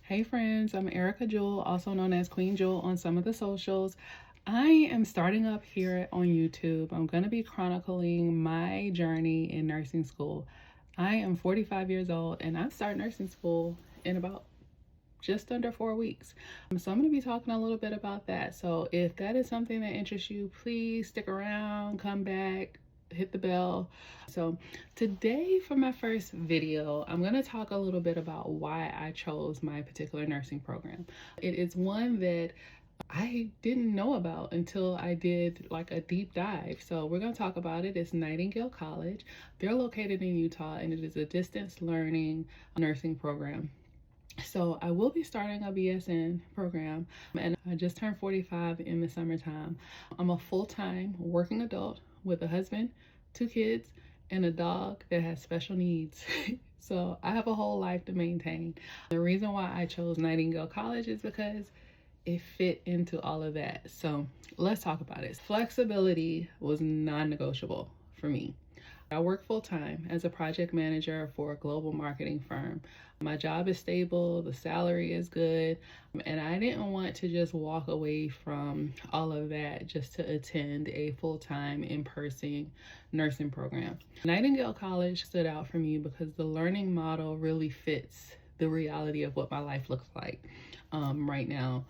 Hey friends, I'm Erica Jewel, also known as Queen Jewel on some of the socials. I am starting up here on YouTube. I'm going to be chronicling my journey in nursing school. I am 45 years old and I start nursing school in about just under 4 weeks. So I'm going to be talking a little bit about that. So if that is something that interests you, please stick around, come back, hit the bell. So today for my first video, I'm going to talk a little bit about why I chose my particular nursing program. It is one that I didn't know about until I did like a deep dive. So we're going to talk about it. It's Nightingale College. They're located in Utah and it is a distance learning nursing program. So I will be starting a BSN program and I just turned 45 in the summertime. I'm a full-time working adult with a husband, 2 kids, and a dog that has special needs. So I have a whole life to maintain. The reason why I chose Nightingale College is because it fit into all of that. So let's talk about it. Flexibility was non-negotiable for me. I work full-time as a project manager for a global marketing firm. My job is stable, the salary is good, and I didn't want to just walk away from all of that just to attend a full-time in-person nursing program. Nightingale College stood out for me because the learning model really fits the reality of what my life looks like right now.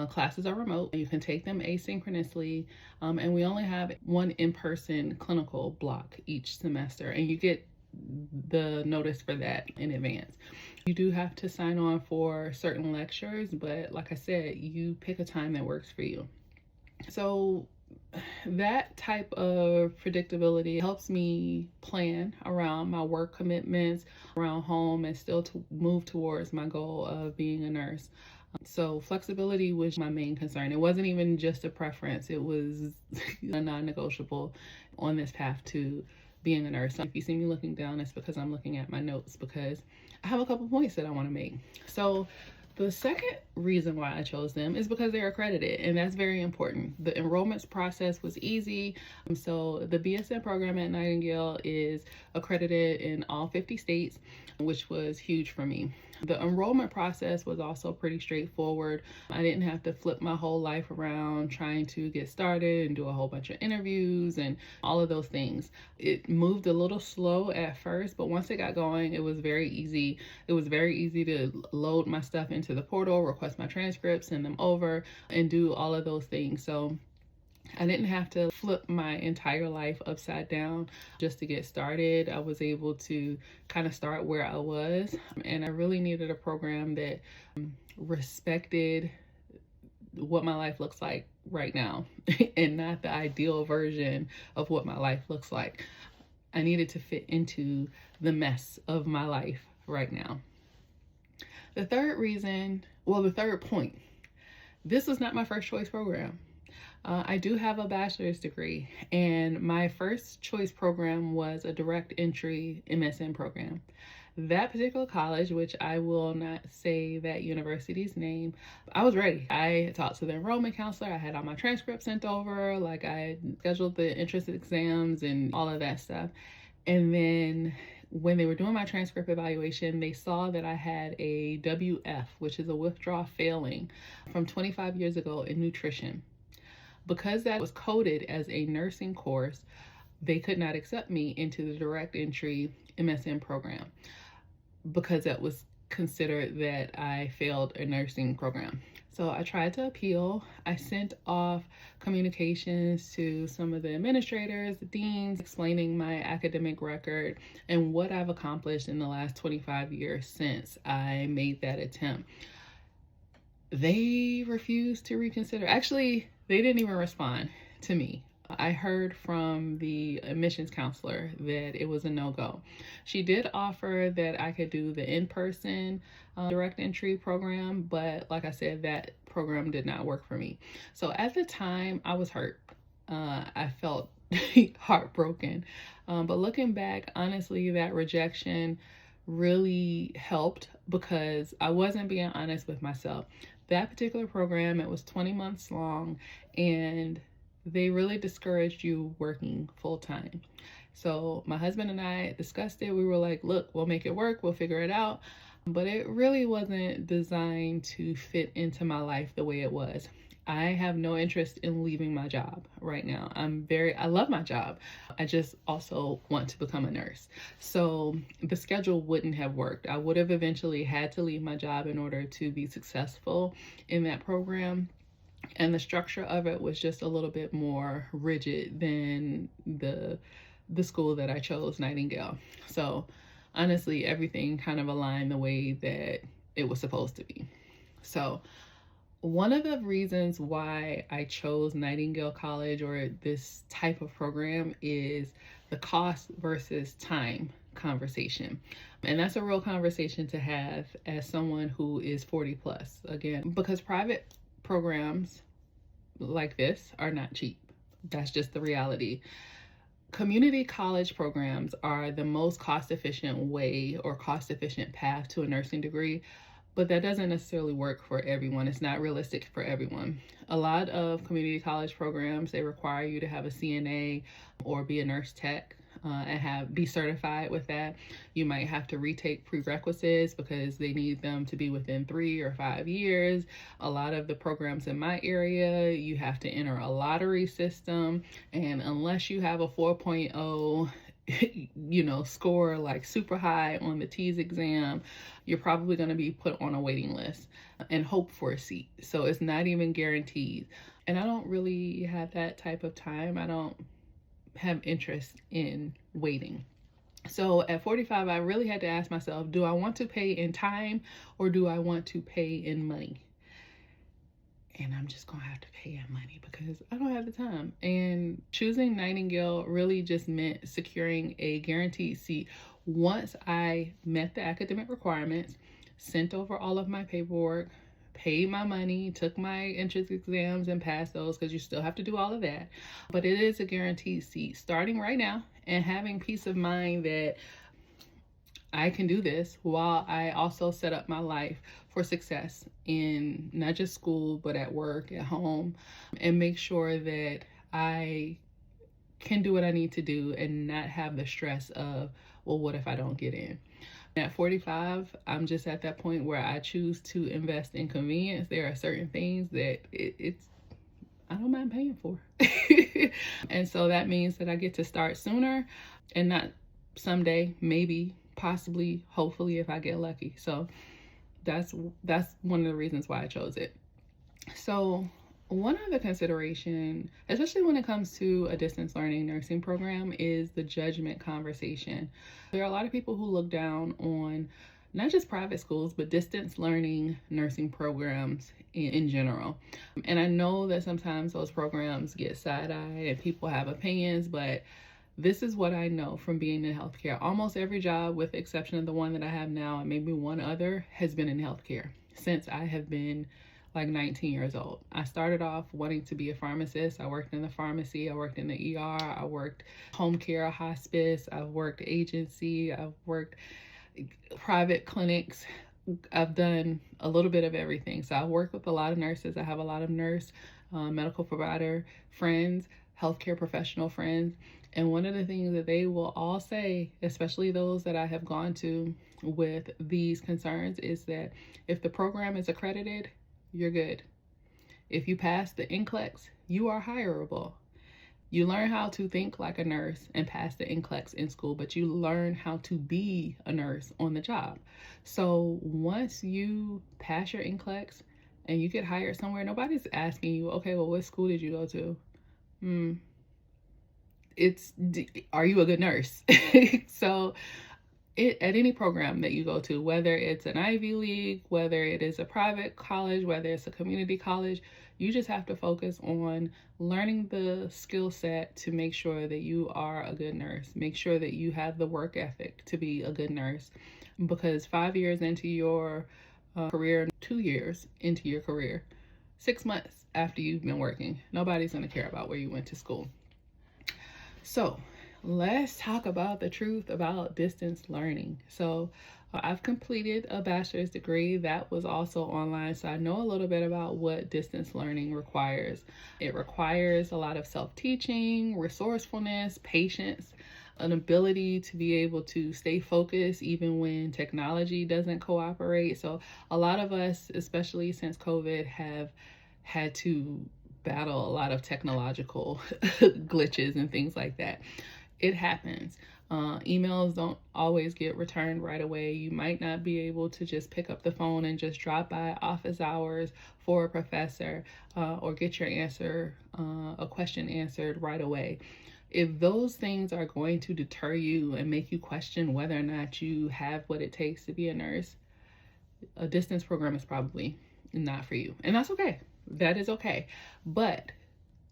Classes are remote. You can take them asynchronously, and we only have one in-person clinical block each semester, and you get the notice for that in advance. You do have to sign on for certain lectures, but like I said, you pick a time that works for you. So that type of predictability helps me plan around my work commitments, around home, and still to move towards my goal of being a nurse. So flexibility was my main concern. It wasn't even just a preference. It was a non-negotiable on this path to being a nurse. So if you see me looking down, it's because I'm looking at my notes because I have a couple points that I want to make. So the second reason why I chose them is because they're accredited, and that's very important. The enrollment process was easy. So the BSN program at Nightingale is accredited in all 50 states, which was huge for me. The enrollment process was also pretty straightforward. I didn't have to flip my whole life around trying to get started and do a whole bunch of interviews and all of those things. It moved a little slow at first, but once it got going, it was very easy. It was very easy to load my stuff into the portal, request my transcripts, send them over, and do all of those things. So I didn't have to flip my entire life upside down just to get started. I was able to kind of start where I was, and I really needed a program that respected what my life looks like right now and not the ideal version of what my life looks like. I needed to fit into the mess of my life right now. The third point, this was not my first choice program. I do have a bachelor's degree, and my first choice program was a direct entry MSN program. That particular college, which I will not say that university's name, I was ready. I talked to the enrollment counselor. I had all my transcripts sent over, like I scheduled the entrance exams and all of that stuff. And then when they were doing my transcript evaluation, they saw that I had a WF, which is a withdrawal failing from 25 years ago in nutrition. Because that was coded as a nursing course, they could not accept me into the direct entry MSN program because that was considered that I failed a nursing program. So I tried to appeal. I sent off communications to some of the administrators, the deans, explaining my academic record and what I've accomplished in the last 25 years since I made that attempt. They refused to reconsider. Actually, they didn't even respond to me. I heard from the admissions counselor that it was a no-go. She did offer that I could do the in-person direct entry program, but like I said, that program did not work for me. So at the time, I was hurt. I felt heartbroken. But looking back, honestly, that rejection really helped because I wasn't being honest with myself. That particular program, it was 20 months long, and they really discouraged you working full-time. So my husband and I discussed it. We were like, look, we'll make it work. We'll figure it out. but it really wasn't designed to fit into my life the way it was. I have no interest in leaving my job right now. I love my job. I just also want to become a nurse. So the schedule wouldn't have worked. I would have eventually had to leave my job in order to be successful in that program. And the structure of it was just a little bit more rigid than the school that I chose, Nightingale. So honestly, everything kind of aligned the way that it was supposed to be. So one of the reasons why I chose Nightingale College or this type of program is the cost versus time conversation. And that's a real conversation to have as someone who is 40 plus. Again, because private programs like this are not cheap. That's just the reality. Community college programs are the most cost efficient way or cost efficient path to a nursing degree, but that doesn't necessarily work for everyone. It's not realistic for everyone. A lot of community college programs, they require you to have a CNA or be a nurse tech and be certified with that. You might have to retake prerequisites because they need them to be within 3 or 5 years. A lot of the programs in my area, you have to enter a lottery system, and unless you have a 4.0 score like super high on the TEAS exam, you're probably going to be put on a waiting list and hope for a seat. So it's not even guaranteed. And I don't really have that type of time. I don't have interest in waiting. So at 45, I really had to ask myself, do I want to pay in time or do I want to pay in money? And I'm just gonna have to pay in money because I don't have the time. And choosing Nightingale really just meant securing a guaranteed seat once I met the academic requirements, sent over all of my paperwork, paid my money, took my entrance exams and passed those, because you still have to do all of that. But it is a guaranteed seat starting right now, and having peace of mind that I can do this while I also set up my life for success in not just school, but at work, at home, and make sure that I can do what I need to do and not have the stress of, well, what if I don't get in? At 45, I'm just at that point where I choose to invest in convenience. There are certain things that I don't mind paying for. And so that means that I get to start sooner and not someday, maybe, possibly, hopefully, if I get lucky. So that's one of the reasons why I chose it. So one other consideration, especially when it comes to a distance learning nursing program, is the judgment conversation. There are a lot of people who look down on not just private schools, but distance learning nursing programs in general. And I know that sometimes those programs get side-eyed and people have opinions, but this is what I know from being in healthcare. Almost every job, with the exception of the one that I have now and maybe one other, has been in healthcare since I have been like 19 years old. I started off wanting to be a pharmacist. I worked in the pharmacy, I worked in the ER, I worked home care, hospice, I've worked agency, I've worked private clinics. I've done a little bit of everything. So I work with a lot of nurses. I have a lot of nurse, medical provider friends, healthcare professional friends. And one of the things that they will all say, especially those that I have gone to with these concerns, is that if the program is accredited, you're good. If you pass the NCLEX, you are hireable. You learn how to think like a nurse and pass the NCLEX in school, but you learn how to be a nurse on the job. So once you pass your NCLEX and you get hired somewhere, nobody's asking you, okay, well, what school did you go to? Are you a good nurse? So at any program that you go to, whether it's an Ivy League, whether it is a private college, whether it's a community college, you just have to focus on learning the skill set to make sure that you are a good nurse. Make sure that you have the work ethic to be a good nurse, because 5 years into your career, 2 years into your career, 6 months after you've been working, nobody's going to care about where you went to school. So let's talk about the truth about distance learning. So I've completed a bachelor's degree that was also online, so I know a little bit about what distance learning requires. It requires a lot of self-teaching, resourcefulness, patience. an ability to be able to stay focused even when technology doesn't cooperate. So a lot of us, especially since COVID, have had to battle a lot of technological glitches and things like that. It happens. Emails don't always get returned right away. You might not be able to just pick up the phone and just drop by office hours for a professor or get your answer, a question answered right away. If those things are going to deter you and make you question whether or not you have what it takes to be a nurse, a distance program is probably not for you. And that's okay. That is okay. But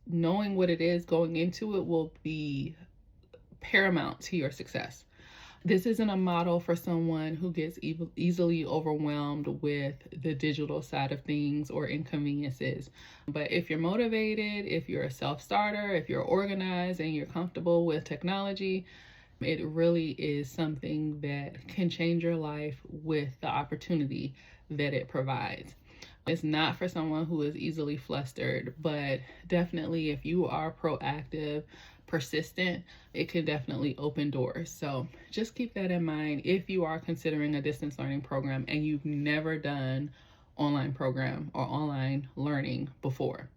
knowing what it is going into it will be paramount to your success. This isn't a model for someone who gets easily overwhelmed with the digital side of things or inconveniences. But if you're motivated, if you're a self-starter, if you're organized and you're comfortable with technology, it really is something that can change your life with the opportunity that it provides. It's not for someone who is easily flustered, but definitely if you are proactive, persistent, it can definitely open doors. So just keep that in mind if you are considering a distance learning program and you've never done online program or online learning before.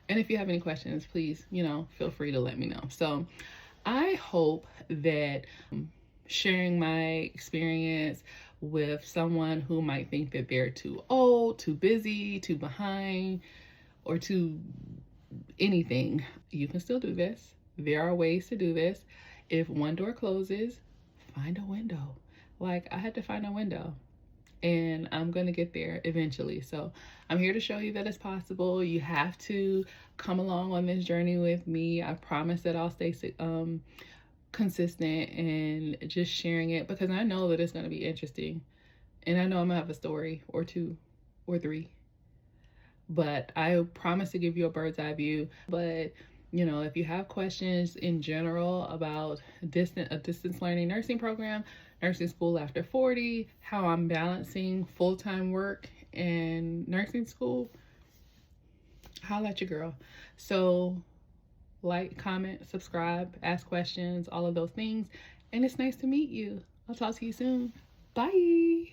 And if you have any questions, please, feel free to let me know. So I hope that sharing my experience with someone who might think that they're too old, too busy, too behind, or too anything, you can still do this. There are ways to do this. If one door closes, find a window. Like I had to find a window, and I'm going to get there eventually. So I'm here to show you that it's possible. You have to come along on this journey with me. I promise that I'll stay consistent and just sharing it because I know that it's going to be interesting. And I know I'm going to have a story or two or three. But I promise to give you a bird's eye view. But if you have questions in general about a distance learning nursing program, nursing school after 40, how I'm balancing full-time work and nursing school, holla at your girl. So like, comment, subscribe, ask questions, all of those things. And it's nice to meet you. I'll talk to you soon. Bye.